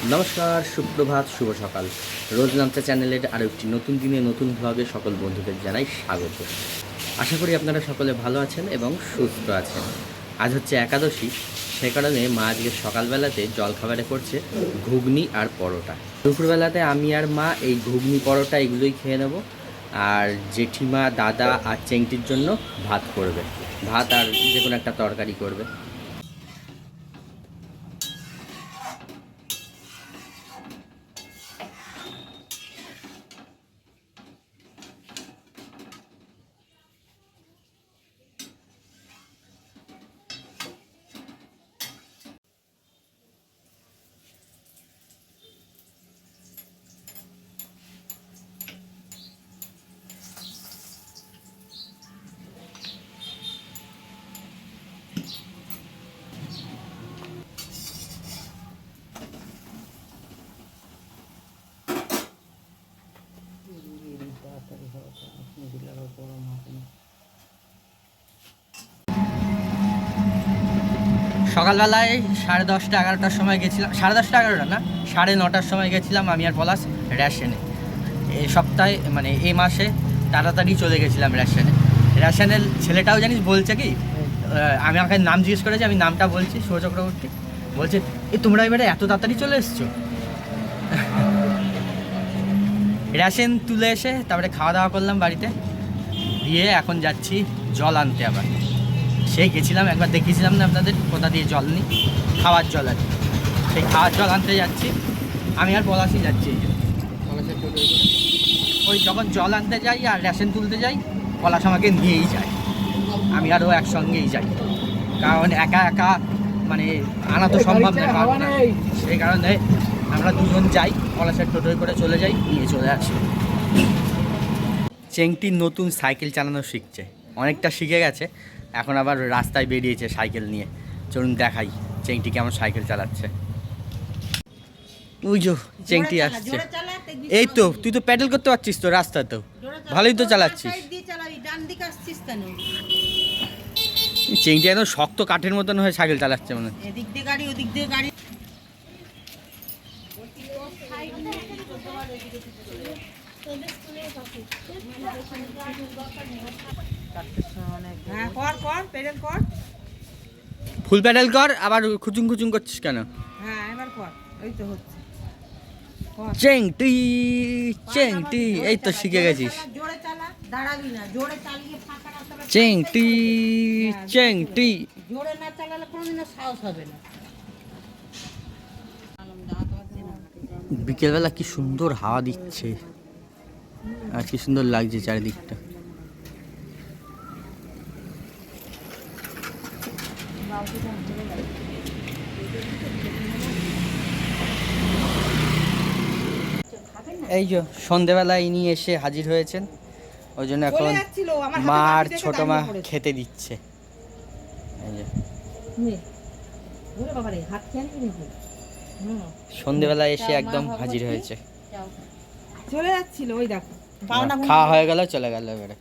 নমস্কার, সুপ্রভাত, শুভ সকাল। রোজ নামচা চ্যানেলের আরও একটি নতুন দিনে নতুন ব্লগে সকল বন্ধুদের জানাই স্বাগত। আশা করি আপনারা সকলে ভালো আছেন এবং সুস্থ আছেন। আজ হচ্ছে একাদশী, সে কারণে মা আজকে সকালবেলাতে জলখাবারে করছে ঘুগনি আর পরোটা। দুপুরবেলাতে আমি আর মা এই ঘুগনি পরোটা এগুলোই খেয়ে নেব, আর জেঠিমা, দাদা আর চেংটির জন্য ভাত করবে, ভাত আর যে কোনো একটা তরকারি করবে। সকালবেলায় 10:30 11টার সময় গেছিলাম, 10:30 11টা না, 9:30টার সময় গেছিলাম আমি আর পলাশ রেশনে। এই সপ্তাহে মানে এই মাসে তাড়াতাড়ি চলে গেছিলাম রেশনে। রেশনের ছেলেটাও জানিস বলছে কি, আমি আমাকে নাম জিজ্ঞেস করেছি, আমি নামটা বলছি শুভ চক্রবর্তী, বলছে তোমরা এবারে এত তাড়াতাড়ি চলে এসছো। রেশন তুলে এসে তারপরে খাওয়া দাওয়া করলাম বাড়িতে, দিয়ে এখন যাচ্ছি জল আনতে। আবার সেই গেছিলাম একবার, দেখিয়েছিলাম না আপনাদের কোথা দিয়ে জল নিই, খাওয়ার জল আর কি। সেই খাওয়ার জল আনতে যাচ্ছি, আমি আর পলাশই যাচ্ছি। ওই যখন জল আনতে যাই আর রেশন তুলতে যাই, পলাশ আমাকে নিয়েই যায়, আমি আরও একসঙ্গেই যাই, কারণ একা একা মানে আনা তো সম্ভব না। সেই কারণে আমরা দুজন যাই, পলাশের টোটোয় করে চলে যাই, নিয়ে চলে আসি। চেংটি নতুন সাইকেল চালানো শিখছে, অনেকটা শিখে গেছে, এখন আবার রাস্তায় বেরিয়েছে সাইকেল নিয়ে। চলুন দেখাই চেংটি কেমন সাইকেল চালাচ্ছে। ওই যে চেংটি আসছে, এই তো তুই তো প্যাডেল করতে পারছিস তো, রাস্তাতেও ভালোই তো চালাচ্ছিস। চেংটি একদম শক্ত কাঠের মতন হয়ে সাইকেল চালাচ্ছে মনে হয়। এদিক দিয়ে গাড়ি, ওদিক দিয়ে গাড়ি। ফুল প্যাডেল কর, আবার খুচুং খুচুং করছিস কেন? হ্যাঁ এবার কর, ওই তো হচ্ছে। চেংটি চেংটি, এই তো শিখে গেছিস। জোরে চালা, দাঁড়াবি না, জোরে চালিয়ে ফাঁকা রাস্তাটা। চেংটি চেংটি, জোরে না চালালে কোনোদিনও সাহস হবে না। বিকেলবেলা কি সুন্দর হাওয়া দিচ্ছে আর কি সুন্দর লাগছে চারিদিকটা। এই যে সন্ধেবেলায় ইনি এসে হাজির হয়েছেন, ওই জন্য এখন মা আর ছোট মা খেতে দিচ্ছে। এই যে সন্ধেবেলায় এসে একদম হাজির হয়েছে, চলে যাচ্ছিল। ওই দেখো খাওয়া হয়ে গেল, চলে গেল এবারে।